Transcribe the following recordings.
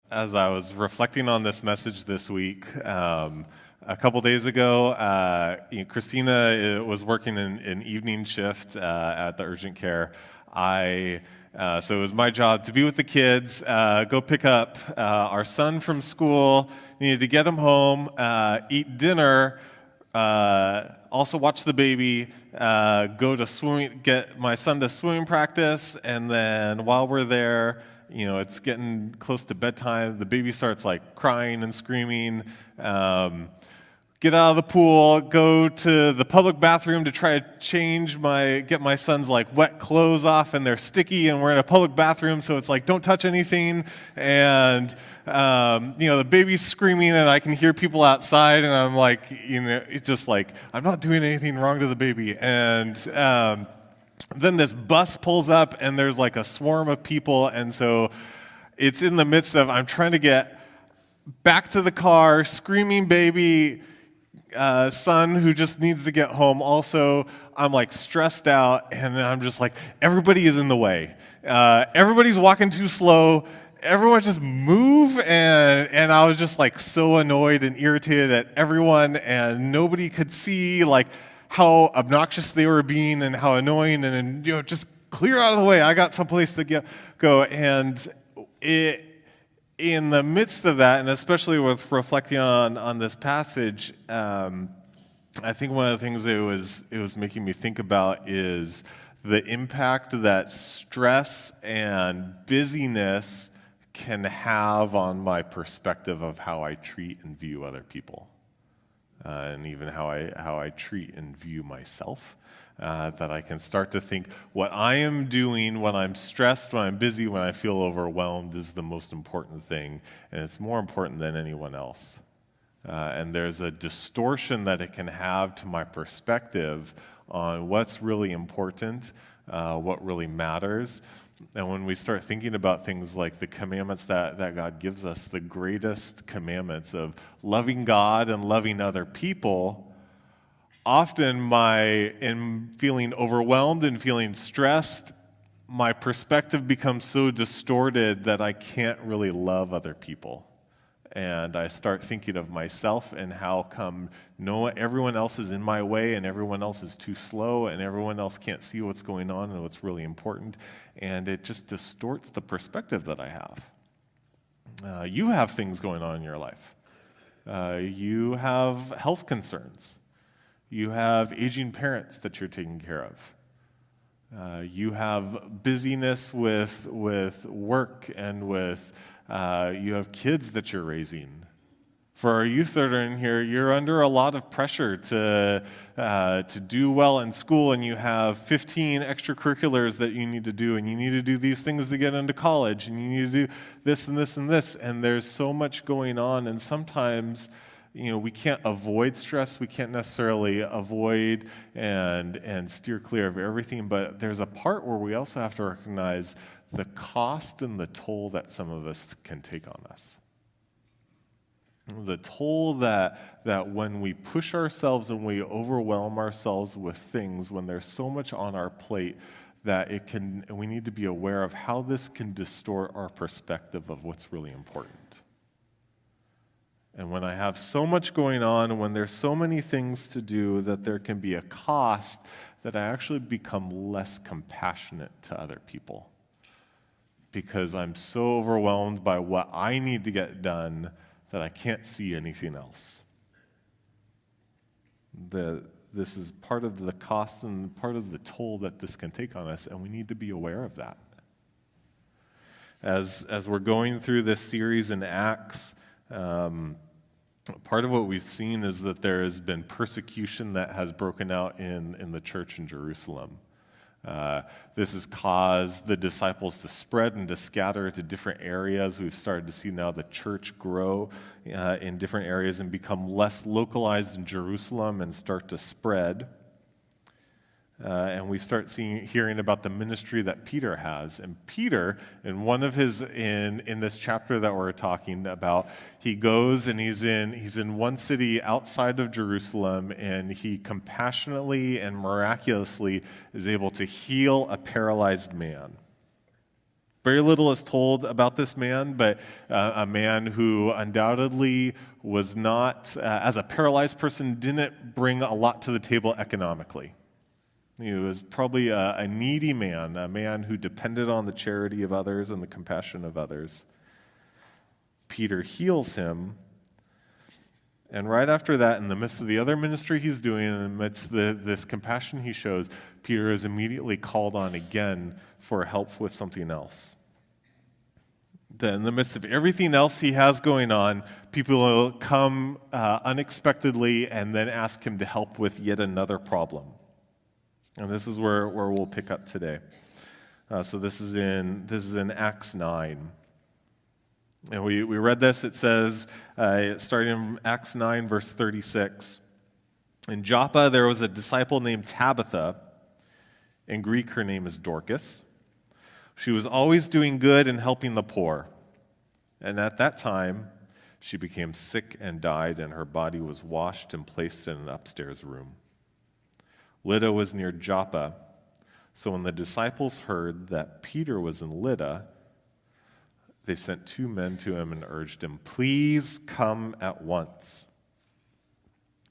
As I was reflecting on this message this week, a couple days ago, Christina was working an evening shift at the urgent care. So it was my job to be with the kids, go pick up our son from school, needed to get him home, eat dinner, also watch the baby, go to swimming, get my son to swimming practice, and then while we're there, it's getting close to bedtime. The baby starts like crying and screaming. Get out of the pool, go to the public bathroom to try to get my son's like wet clothes off, and they're sticky, and we're in a public bathroom, so it's like don't touch anything. And the baby's screaming, and I can hear people outside, and I'm like, it's just like I'm not doing anything wrong to the baby. And then this bus pulls up, and there's like a swarm of people, and so it's in the midst of I'm trying to get back to the car, screaming baby, son who just needs to get home. Also, I'm like stressed out, and I'm just like, everybody is in the way. Everybody's walking too slow. Everyone just move, and I was just like so annoyed and irritated at everyone, and nobody could see like how obnoxious they were being and how annoying, and just clear out of the way. I got someplace to go. And in the midst of that, and especially with reflecting on this passage, I think one of the things it was making me think about is the impact that stress and busyness can have on my perspective of how I treat and view other people. And even how I treat and view myself, that I can start to think what I am doing when I'm stressed, when I'm busy, when I feel overwhelmed is the most important thing, and it's more important than anyone else. And there's a distortion that it can have to my perspective on what's really important, what really matters. And when we start thinking about things like the commandments that God gives us, the greatest commandments of loving God and loving other people, often in feeling overwhelmed and feeling stressed, my perspective becomes so distorted that I can't really love other people. And I start thinking of myself and how come everyone else is in my way, and everyone else is too slow, and everyone else can't see what's going on and what's really important. And it just distorts the perspective that I have. You have things going on in your life. You have health concerns. You have aging parents that you're taking care of. You have busyness with work and with you have kids that you're raising. For our youth that are in here, you're under a lot of pressure to do well in school, and you have 15 extracurriculars that you need to do, and you need to do these things to get into college, and you need to do this and this and this, and there's so much going on, and sometimes we can't avoid stress, we can't necessarily avoid and steer clear of everything, but there's a part where we also have to recognize the cost and the toll that some of us can take on us. The toll that when we push ourselves and we overwhelm ourselves with things, when there's so much on our plate, that we need to be aware of how this can distort our perspective of what's really important. And when I have so much going on, and when there's so many things to do, that there can be a cost that I actually become less compassionate to other people. Because I'm so overwhelmed by what I need to get done that I can't see anything else. This is part of the cost and part of the toll that this can take on us, and we need to be aware of that. As we're going through this series in Acts, part of what we've seen is that there has been persecution that has broken out in the church in Jerusalem. This has caused the disciples to spread and to scatter to different areas. We've started to see now the church grow in different areas and become less localized in Jerusalem and start to spread. And we start hearing about the ministry that Peter has. And Peter, in this chapter that we're talking about, he goes and he's in one city outside of Jerusalem, and he compassionately and miraculously is able to heal a paralyzed man. Very little is told about this man, but a man who undoubtedly was not, as a paralyzed person, didn't bring a lot to the table economically. He was probably a needy man, a man who depended on the charity of others and the compassion of others. Peter heals him, and right after that, in the midst of the other ministry he's doing, and amidst this compassion he shows, Peter is immediately called on again for help with something else. In the midst of everything else he has going on, people will come unexpectedly and then ask him to help with yet another problem. And this is where we'll pick up today. So this is in Acts 9. And we read this. It says, starting in Acts 9, verse 36. In Joppa there was a disciple named Tabitha. In Greek her name is Dorcas. She was always doing good and helping the poor. And at that time, she became sick and died, and her body was washed and placed in an upstairs room. Lydda was near Joppa. So when the disciples heard that Peter was in Lydda, they sent 2 men to him and urged him, "Please come at once."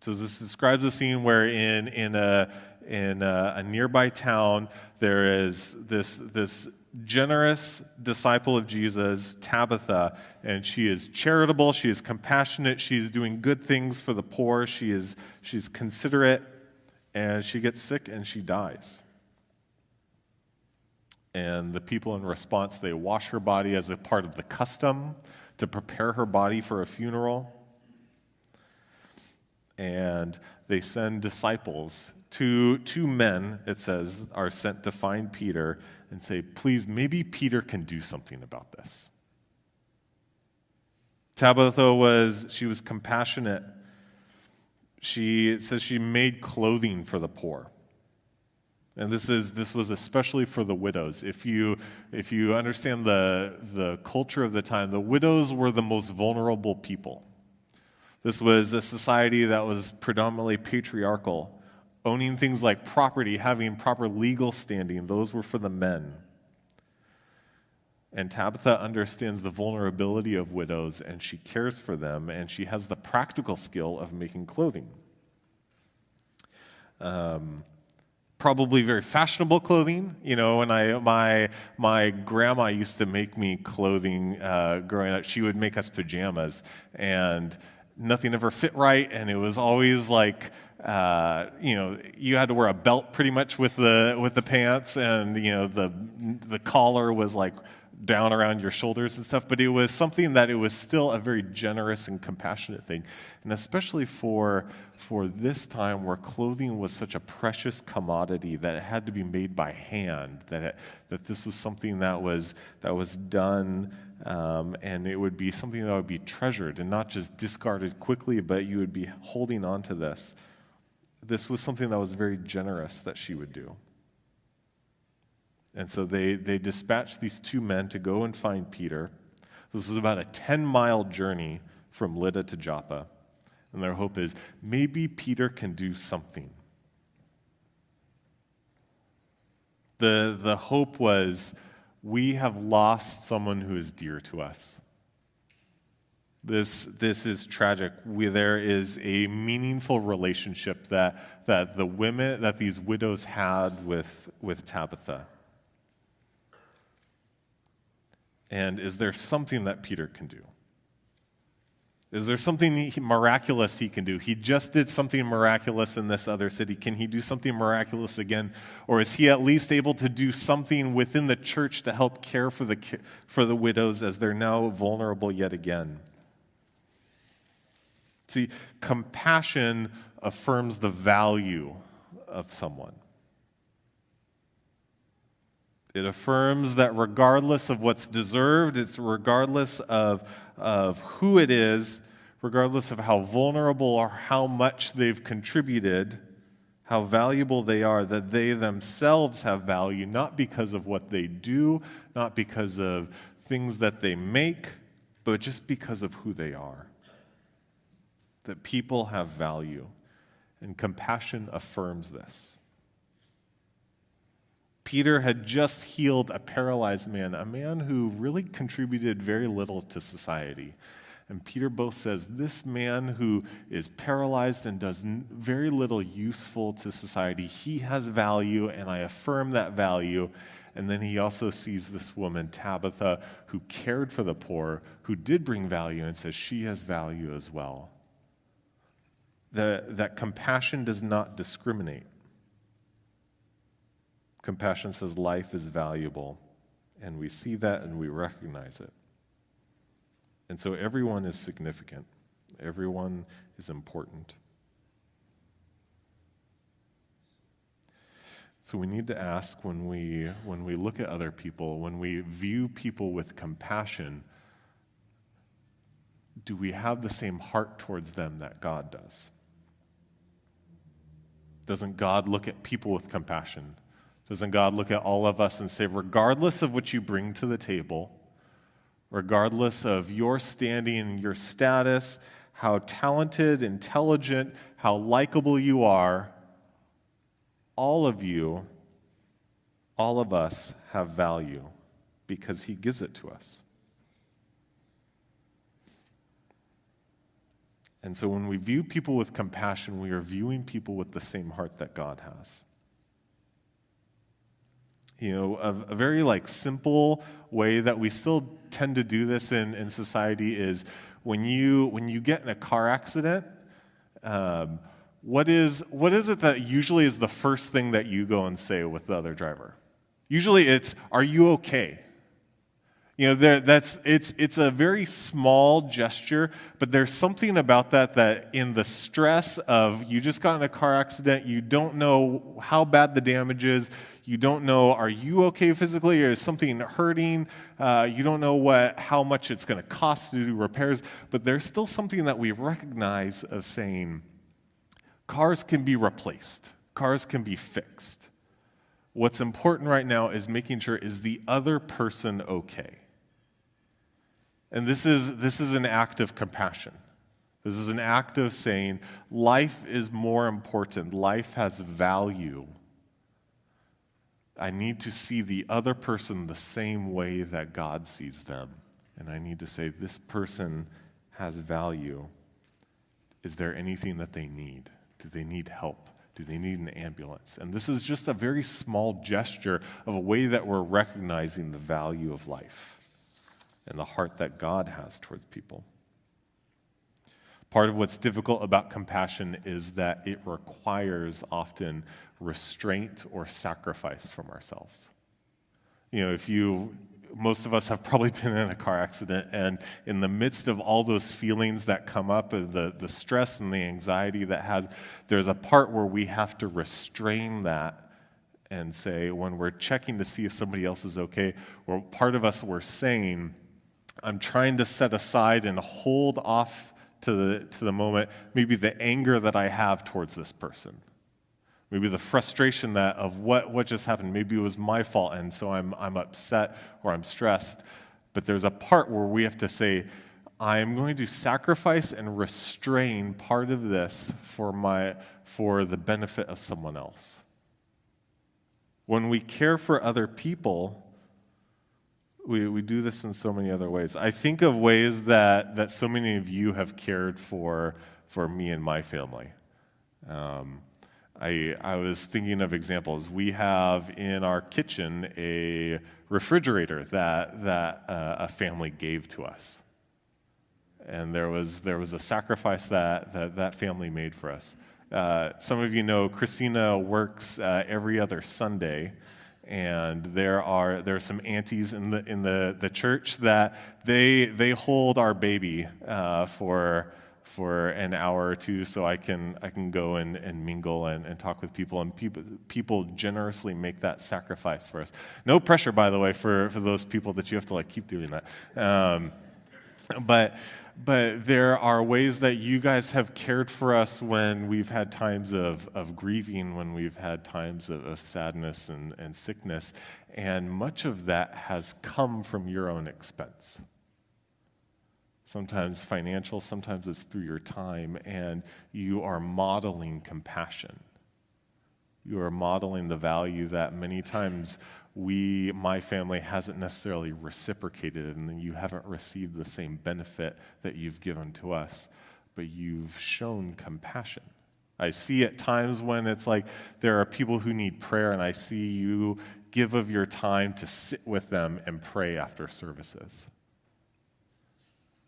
So this describes a scene where in a nearby town there is this generous disciple of Jesus, Tabitha, and she is charitable, she is compassionate, she is doing good things for the poor, she's considerate, and she gets sick and she dies. And the people in response, they wash her body as a part of the custom to prepare her body for a funeral. And they send disciples, two men, it says, are sent to find Peter and say, "Please, maybe Peter can do something about this." Tabitha was compassionate. It says she made clothing for the poor. And this was especially for the widows. If you understand the culture of the time, the widows were the most vulnerable people. This was a society that was predominantly patriarchal. Owning things like property, having proper legal standing, those were for the men. And Tabitha understands the vulnerability of widows, and she cares for them, and she has the practical skill of making clothing. Probably very fashionable clothing. You know, when my grandma used to make me clothing growing up, she would make us pajamas, and nothing ever fit right, and it was always like, you had to wear a belt pretty much with the pants, and the collar was like down around your shoulders and stuff. But it was something that it was still a very generous and compassionate thing, and especially for this time where clothing was such a precious commodity that it had to be made by hand. That this was something that was done. And it would be something that would be treasured and not just discarded quickly, but you would be holding on to this. This was something that was very generous that she would do. And so they dispatched these 2 men to go and find Peter. This is about a 10-mile journey from Lydda to Joppa. And their hope is maybe Peter can do something. The hope was, we have lost someone who is dear to us. This is tragic. There is a meaningful relationship that these widows had with Tabitha. And is there something that Peter can do? Is there something miraculous he can do? He just did something miraculous in this other city. Can he do something miraculous again? Or is he at least able to do something within the church to help care for the widows as they're now vulnerable yet again? See, compassion affirms the value of someone. It affirms that regardless of what's deserved, it's regardless of who it is, regardless of how vulnerable or how much they've contributed, how valuable they are, that they themselves have value, not because of what they do, not because of things that they make, but just because of who they are. That people have value, and compassion affirms this. Peter had just healed a paralyzed man, a man who really contributed very little to society. And Peter both says, this man who is paralyzed and does very little useful to society, he has value, and I affirm that value. And then he also sees this woman, Tabitha, who cared for the poor, who did bring value, and says she has value as well. That compassion does not discriminate. Compassion says life is valuable, and we see that and we recognize it. And so everyone is significant. Everyone is important. So we need to ask when we look at other people, when we view people with compassion, do we have the same heart towards them that God does? Doesn't God look at people with compassion? Doesn't God look at all of us and say, regardless of what you bring to the table, regardless of your standing, your status, how talented, intelligent, how likable you are, all of you, all of us have value because he gives it to us. And so when we view people with compassion, we are viewing people with the same heart that God has. You know, a very simple way that we still tend to do this in society is when you get in a car accident, what is it that usually is the first thing that you go and say with the other driver? Usually it's, "Are you okay?" You know, it's a very small gesture, but there's something about that in the stress of you just got in a car accident, you don't know how bad the damage is, you don't know, are you okay physically, or is something hurting, you don't know how much it's going to cost to do repairs, but there's still something that we recognize of saying, cars can be replaced, cars can be fixed. What's important right now is making sure, is the other person okay? And this is an act of compassion. This is an act of saying, life is more important. Life has value. I need to see the other person the same way that God sees them. And I need to say, this person has value. Is there anything that they need? Do they need help? Do they need an ambulance? And this is just a very small gesture of a way that we're recognizing the value of life and the heart that God has towards people. Part of what's difficult about compassion is that it requires often restraint or sacrifice from ourselves. You know, most of us have probably been in a car accident, and in the midst of all those feelings that come up, the stress and the anxiety there's a part where we have to restrain that and say, when we're checking to see if somebody else is okay, or part of us, we're saying, I'm trying to set aside and hold off to the moment, maybe the anger that I have towards this person. Maybe the frustration of what just happened. Maybe it was my fault, and so I'm upset or I'm stressed. But there's a part where we have to say, I'm going to sacrifice and restrain part of this for the benefit of someone else. When we care for other people, we do this in so many other ways. I think of ways that so many of you have cared for me and my family. I was thinking of examples. We have in our kitchen a refrigerator that a family gave to us. And there was a sacrifice that family made for us. Some of you know Christina works every other Sunday. And there are some aunties in the church that they hold our baby for an hour or two, so I can go and mingle and talk with people, and people generously make that sacrifice for us. No pressure, by the way, for those people that you have to keep doing that. But there are ways that you guys have cared for us when we've had times of grieving, when we've had times of sadness and sickness, and much of that has come from your own expense. Sometimes financial, sometimes it's through your time, and you are modeling compassion. You are modeling the value that many times my family, hasn't necessarily reciprocated, and you haven't received the same benefit that you've given to us, but you've shown compassion. I see at times when it's like there are people who need prayer, and I see you give of your time to sit with them and pray after services.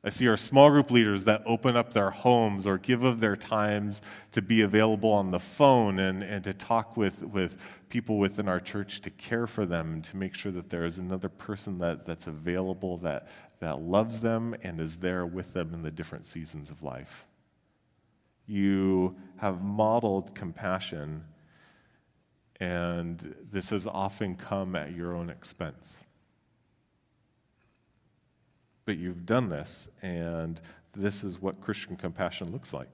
I see our small group leaders that open up their homes or give of their times to be available on the phone and to talk with people within our church, to care for them and to make sure that there is another person that's available, that loves them and is there with them in the different seasons of life. You have modeled compassion, and this has often come at your own expense. But you've done this, and this is what Christian compassion looks like.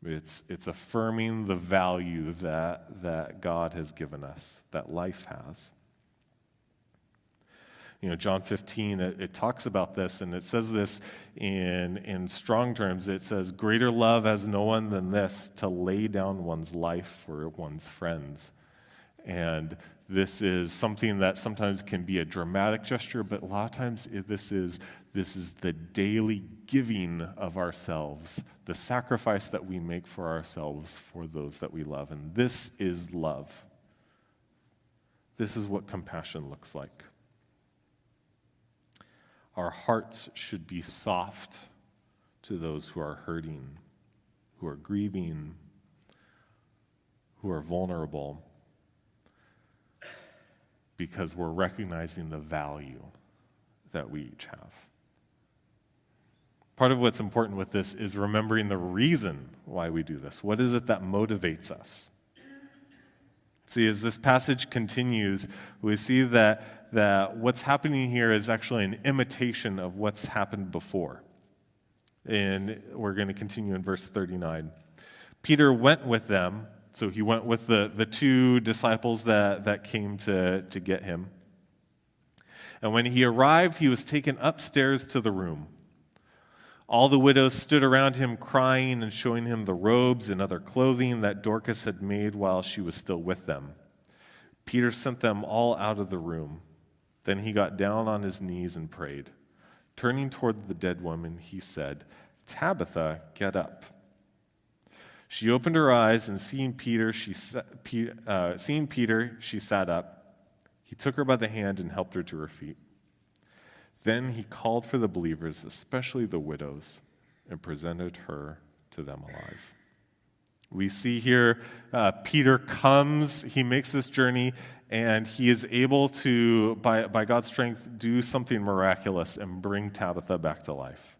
It's affirming the value that God has given us, that life has. John 15, it talks about this, and it says this in strong terms. It says, "Greater love has no one than this, to lay down one's life for one's friends." And this is something that sometimes can be a dramatic gesture, but a lot of times this is the daily giving of ourselves, the sacrifice that we make for ourselves for those that we love. And this is love. This is what compassion looks like. Our hearts should be soft to those who are hurting, who are grieving, who are vulnerable, because we're recognizing the value that we each have. Part of what's important with this is remembering the reason why we do this. What is it that motivates us? See, as this passage continues, we see that what's happening here is actually an imitation of what's happened before. And we're going to continue in verse 39. Peter went with them. So he went with the two disciples that came to get him. And when he arrived, he was taken upstairs to the room. All the widows stood around him, crying and showing him the robes and other clothing that Dorcas had made while she was still with them. Peter sent them all out of the room. Then he got down on his knees and prayed. Turning toward the dead woman, he said, "Tabitha, get up." She opened her eyes, and seeing Peter, she sat up. He took her by the hand and helped her to her feet. Then he called for the believers, especially the widows, and presented her to them alive. We see here Peter comes, he makes this journey, and he is able to, by God's strength, do something miraculous and bring Tabitha back to life.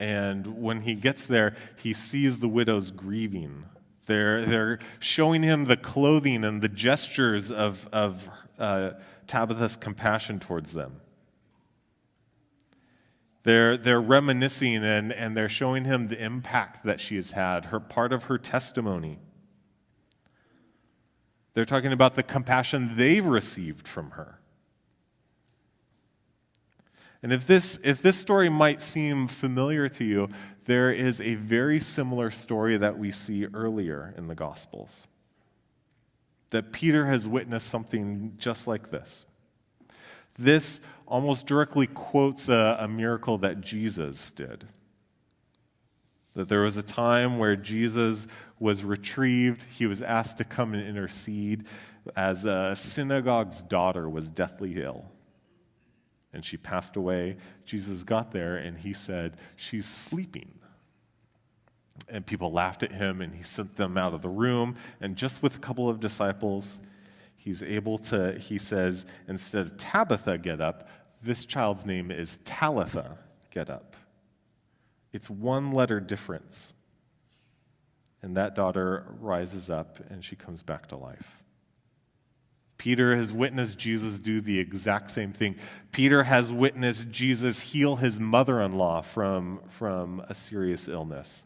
And when he gets there, he sees the widows grieving. They're showing him the clothing and the gestures of Tabitha's compassion towards them. They're reminiscing and they're showing him the impact that she has had, part of her testimony. They're talking about the compassion they've received from her. And if this story might seem familiar to you, there is a very similar story that we see earlier in the Gospels. That Peter has witnessed something just like this. This almost directly quotes a miracle that Jesus did. That there was a time where Jesus was retrieved. He was asked to come and intercede as a synagogue's daughter was deathly ill. And she passed away. Jesus got there and he said, "She's sleeping." And people laughed at him and he sent them out of the room. And just with a couple of disciples, he says, instead of Tabitha, get up, this child's name is Talitha, get up. It's one letter difference. And that daughter rises up and she comes back to life. Peter has witnessed Jesus do the exact same thing. Peter has witnessed Jesus heal his mother-in-law from a serious illness.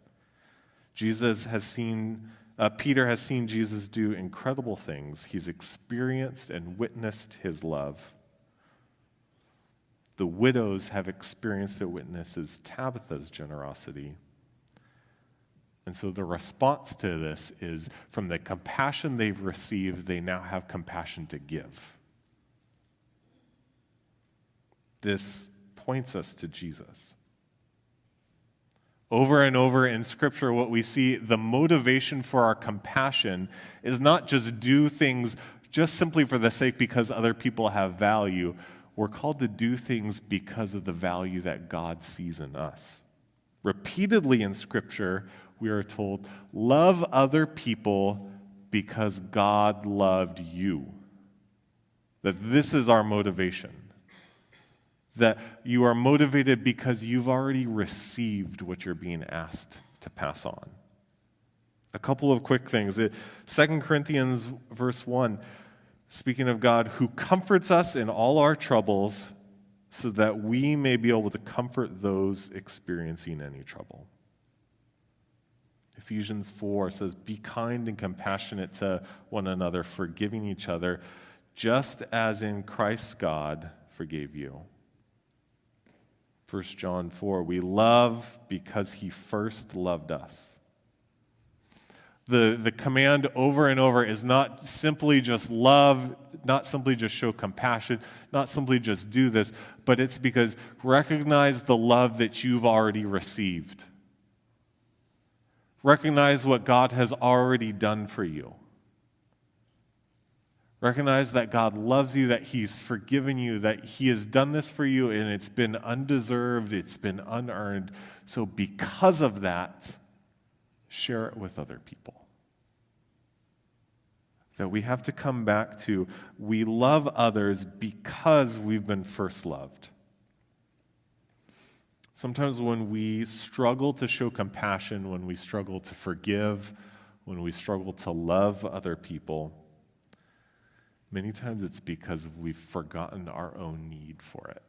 Peter has seen Jesus do incredible things. He's experienced and witnessed his love. The widows have experienced and witnessed Tabitha's generosity. And so the response to this is, from the compassion they've received, they now have compassion to give. This points us to Jesus. Over and over in Scripture, what we see, the motivation for our compassion is not just do things just simply for the sake because other people have value. We're called to do things because of the value that God sees in us. Repeatedly in Scripture, we are told, love other people because God loved you. That this is our motivation. That you are motivated because you've already received what you're being asked to pass on. A couple of quick things. 2 Corinthians verse 1, speaking of God who comforts us in all our troubles so that we may be able to comfort those experiencing any trouble. Ephesians 4 says, be kind and compassionate to one another, forgiving each other, just as in Christ God forgave you. 1 John 4, we love because he first loved us. The command over and over is not simply just love, not simply just show compassion, not simply just do this, but it's because recognize the love that you've already received. Recognize what God has already done for you. Recognize that God loves you, that he's forgiven you, that he has done this for you, and it's been undeserved, it's been unearned. So because of that, share it with other people. That we have to come back to, we love others because we've been first loved. Sometimes when we struggle to show compassion, when we struggle to forgive, when we struggle to love other people, many times it's because we've forgotten our own need for it.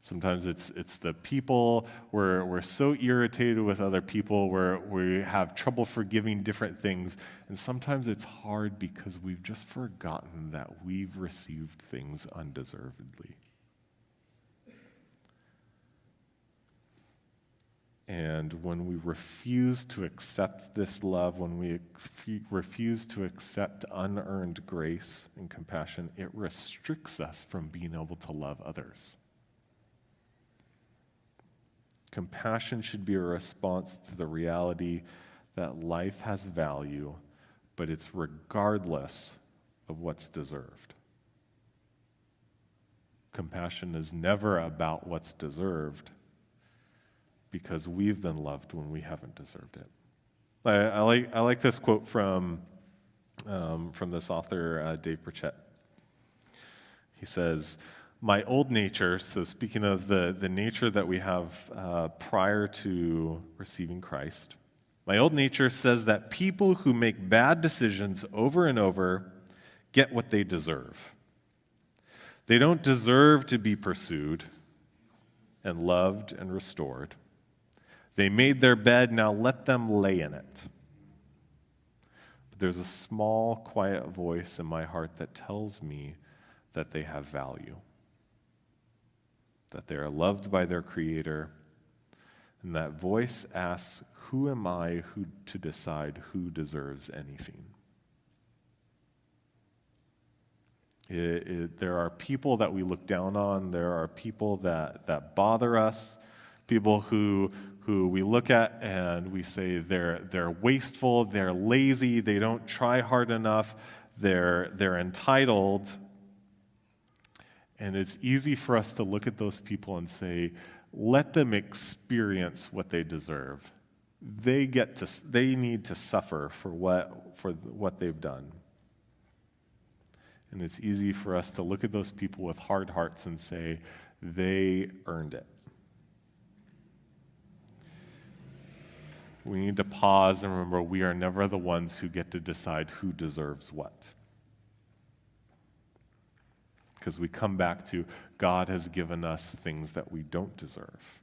Sometimes it's the people, we're so irritated with other people, where we have trouble forgiving different things, and sometimes it's hard because we've just forgotten that we've received things undeservedly. And when we refuse to accept this love, when we refuse to accept unearned grace and compassion, it restricts us from being able to love others. Compassion should be a response to the reality that life has value, but it's regardless of what's deserved. Compassion is never about what's deserved, because we've been loved when we haven't deserved it. I like this quote from this author, Dave Pritchett. He says, my old nature, so speaking of the nature that we have prior to receiving Christ, my old nature says that people who make bad decisions over and over get what they deserve. They don't deserve to be pursued and loved and restored. They made their bed, now let them lay in it. But there's a small, quiet voice in my heart that tells me that they have value, that they are loved by their Creator, and that voice asks, who am I to decide who deserves anything? There are people that we look down on, there are people that bother us, people who we look at and we say they're wasteful, they're lazy, they don't try hard enough, they're entitled. And it's easy for us to look at those people and say, let them experience what they deserve. They need to suffer for what they've done. And it's easy for us to look at those people with hard hearts and say, they earned it. We need to pause and remember we are never the ones who get to decide who deserves what. Because we come back to God has given us things that we don't deserve.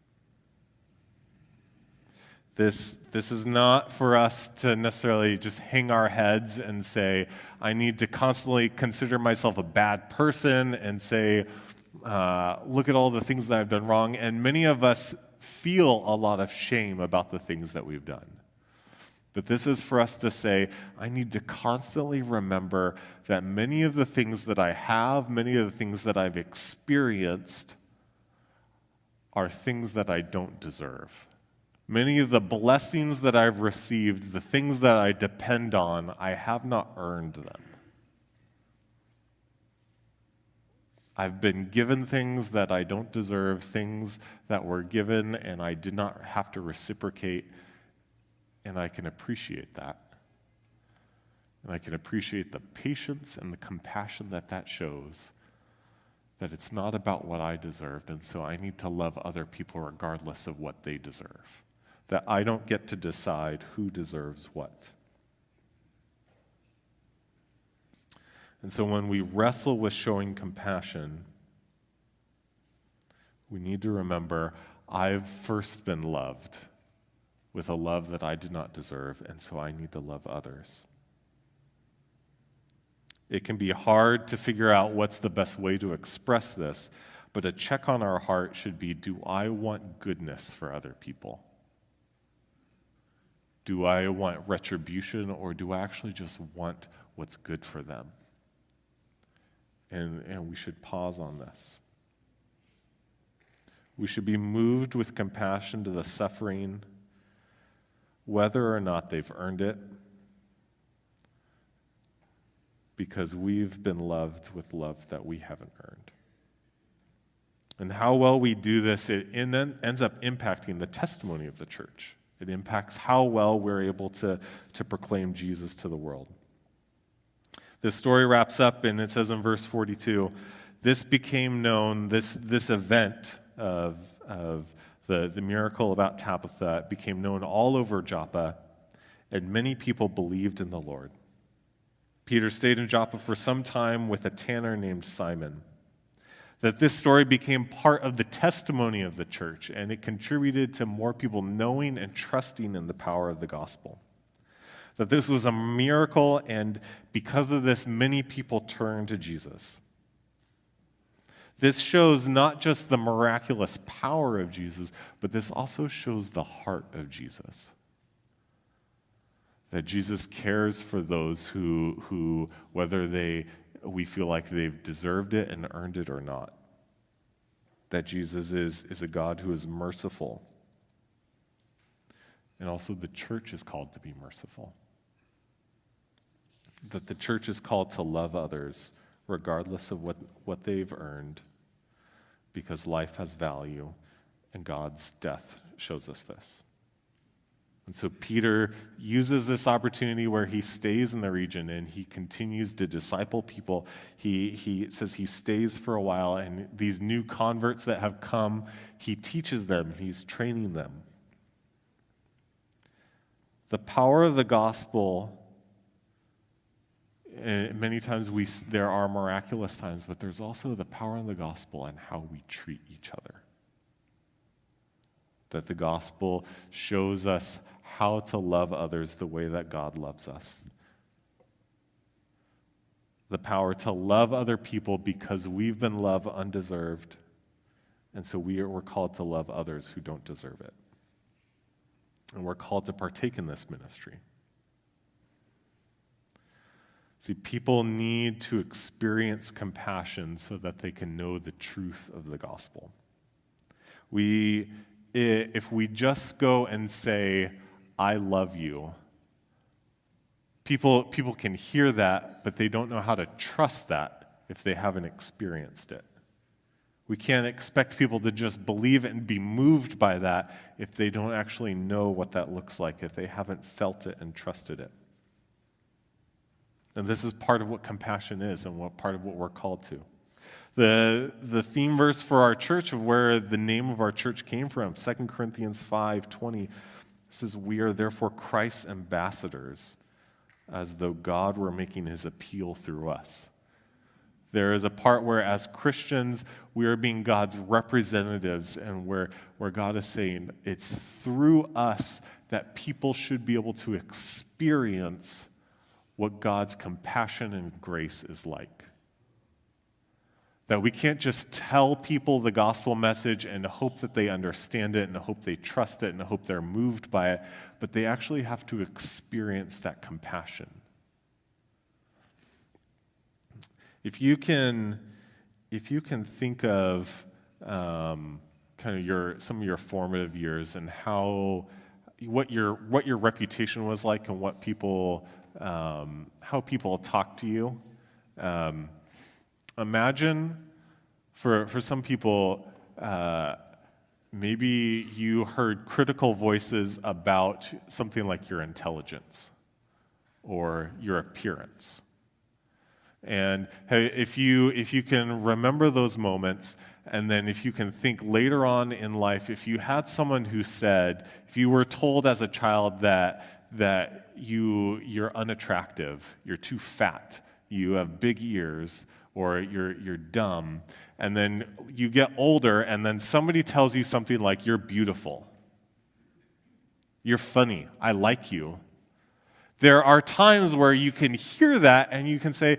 This is not for us to necessarily just hang our heads and say, I need to constantly consider myself a bad person and say, Look at all the things that I've done wrong. And many of us feel a lot of shame about the things that we've done. But this is for us to say, I need to constantly remember that many of the things that I have, many of the things that I've experienced are things that I don't deserve. Many of the blessings that I've received, the things that I depend on, I have not earned them. I've been given things that I don't deserve, things that were given and I did not have to reciprocate, and I can appreciate that. And I can appreciate the patience and the compassion that shows, that it's not about what I deserved, and so I need to love other people regardless of what they deserve. That I don't get to decide who deserves what. And so when we wrestle with showing compassion, we need to remember, I've first been loved with a love that I did not deserve, and so I need to love others. It can be hard to figure out what's the best way to express this, but a check on our heart should be, do I want goodness for other people? Do I want retribution, or do I actually just want what's good for them? And we should pause on this. We should be moved with compassion to the suffering, whether or not they've earned it, because we've been loved with love that we haven't earned. And how well we do this, it ends up impacting the testimony of the church. It impacts how well we're able to proclaim Jesus to the world. This story wraps up, and it says in verse 42, this became known, this event of the miracle about Tabitha became known all over Joppa, and many people believed in the Lord. Peter stayed in Joppa for some time with a tanner named Simon. That this story became part of the testimony of the church, and it contributed to more people knowing and trusting in the power of the gospel. That this was a miracle, and because of this, many people turned to Jesus. This shows not just the miraculous power of Jesus, but this also shows the heart of Jesus. That Jesus cares for those who whether we feel like they've deserved it and earned it or not. That Jesus is a God who is merciful. And also the church is called to be merciful. That the church is called to love others regardless of what they've earned, because life has value, and God's death shows us this. And so Peter uses this opportunity where he stays in the region and he continues to disciple people. It says he stays for a while, and these new converts that have come, he teaches them, he's training them. The power of the gospel, and many times there are miraculous times, but there's also the power of the gospel and how we treat each other. That the gospel shows us how to love others the way that God loves us. The power to love other people because we've been loved undeserved, and so we're called to love others who don't deserve it. And we're called to partake in this ministry. See, people need to experience compassion so that they can know the truth of the gospel. If we just go and say, I love you, people can hear that, but they don't know how to trust that if they haven't experienced it. We can't expect people to just believe it and be moved by that if they don't actually know what that looks like, if they haven't felt it and trusted it. And this is part of what compassion is and part of what we're called to. The theme verse for our church, of where the name of our church came from, 2 Corinthians 5:20, says, we are therefore Christ's ambassadors, as though God were making his appeal through us. There is a part where, as Christians, we are being God's representatives, and where God is saying it's through us that people should be able to experience what God's compassion and grace is like. That we can't just tell people the gospel message and hope that they understand it and hope they trust it and hope they're moved by it, but they actually have to experience that compassion. If you can think of kind of some of your formative years and what your reputation was like and how people talk to you. Imagine for some people, maybe you heard critical voices about something like your intelligence or your appearance. And hey, if you can remember those moments, and then if you can think later on in life, if you had someone who said, if you were told as a child that you're unattractive, you're too fat, you have big ears, or you're dumb, and then you get older, and then somebody tells you something like, you're beautiful, you're funny, I like you. There are times where you can hear that and you can say,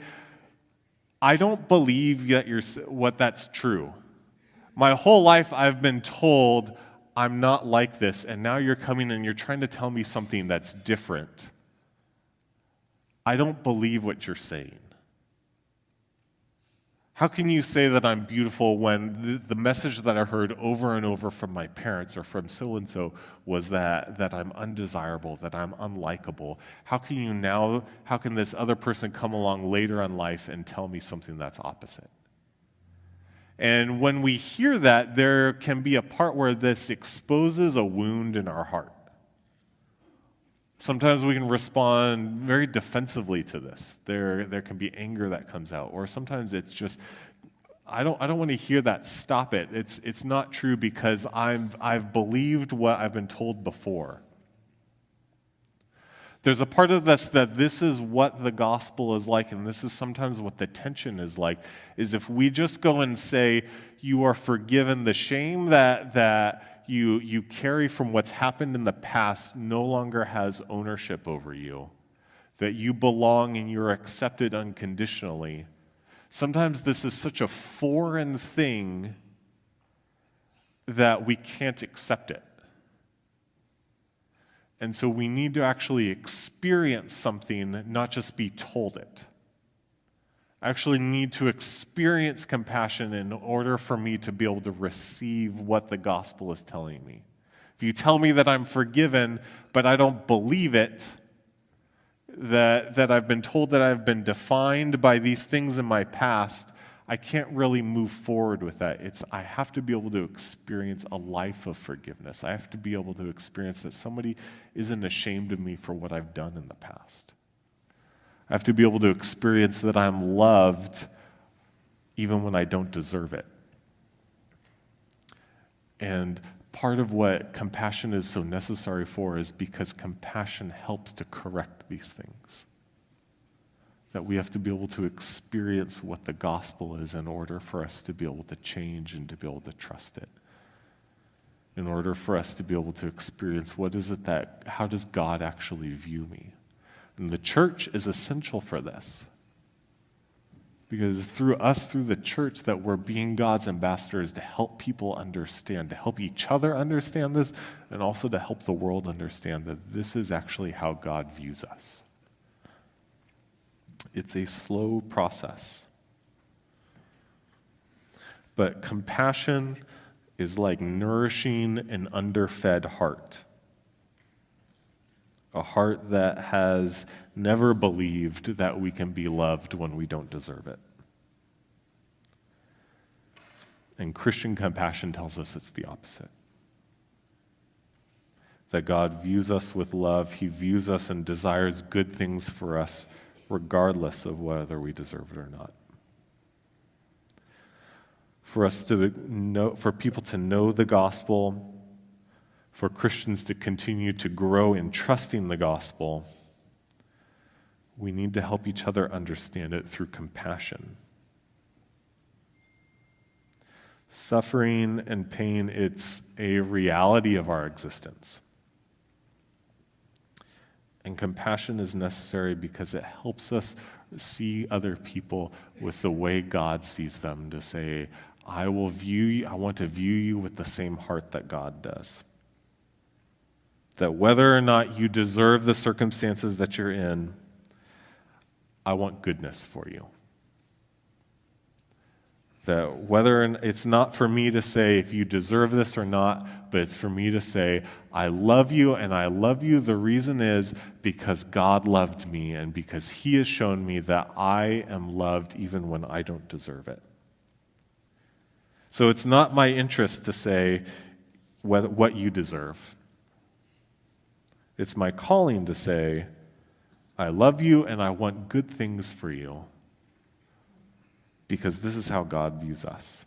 I don't believe that that's true. My whole life I've been told I'm not like this, and now you're coming and you're trying to tell me something that's different. I don't believe what you're saying. How can you say that I'm beautiful when the message that I heard over and over from my parents or from so-and-so was that I'm undesirable, that I'm unlikable? How can this other person come along later in life and tell me something that's opposite? And when we hear that, there can be a part where this exposes a wound in our heart. Sometimes we can respond very defensively to this. There can be anger that comes out, or sometimes it's just, I don't want to hear that. Stop it. It's not true because I've believed what I've been told before. There's a part of this that this is what the gospel is like, and this is sometimes what the tension is like, is if we just go and say, you are forgiven, the shame that you carry from what's happened in the past no longer has ownership over you, that you belong and you're accepted unconditionally. Sometimes this is such a foreign thing that we can't accept it. And so we need to actually experience something, not just be told it. I actually need to experience compassion in order for me to be able to receive what the gospel is telling me. If you tell me that I'm forgiven, but I don't believe it, that I've been told that I've been defined by these things in my past, I can't really move forward with that. I have to be able to experience a life of forgiveness. I have to be able to experience that somebody isn't ashamed of me for what I've done in the past. I have to be able to experience that I'm loved even when I don't deserve it. And part of what compassion is so necessary for is because compassion helps to correct these things. That we have to be able to experience what the gospel is in order for us to be able to change and to be able to trust it. In order for us to be able to experience how does God actually view me? And the church is essential for this. Because through the church, that we're being God's ambassadors to help people understand, to help each other understand this, and also to help the world understand that this is actually how God views us. It's a slow process. But compassion is like nourishing an underfed heart. A heart that has never believed that we can be loved when we don't deserve it. And Christian compassion tells us it's the opposite. That God views us with love. He views us and desires good things for us, regardless of whether we deserve it or not. For people to know the gospel, for Christians to continue to grow in trusting the gospel, we need to help each other understand it through compassion. Suffering and pain, it's a reality of our existence. And compassion is necessary because it helps us see other people with the way God sees them, to say, I want to view you with the same heart that God does. That whether or not you deserve the circumstances that you're in, I want goodness for you. That it's not for me to say if you deserve this or not, but it's for me to say, I love you, and I love you. The reason is because God loved me and because he has shown me that I am loved even when I don't deserve it. So it's not my interest to say what you deserve. It's my calling to say, I love you and I want good things for you, because this is how God views us.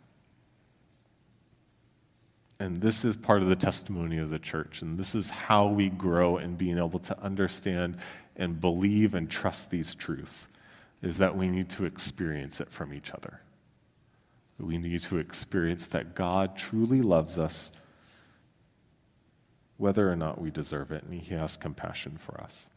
And this is part of the testimony of the church, and this is how we grow in being able to understand and believe and trust these truths, is that we need to experience it from each other. We need to experience that God truly loves us, whether or not we deserve it, and he has compassion for us.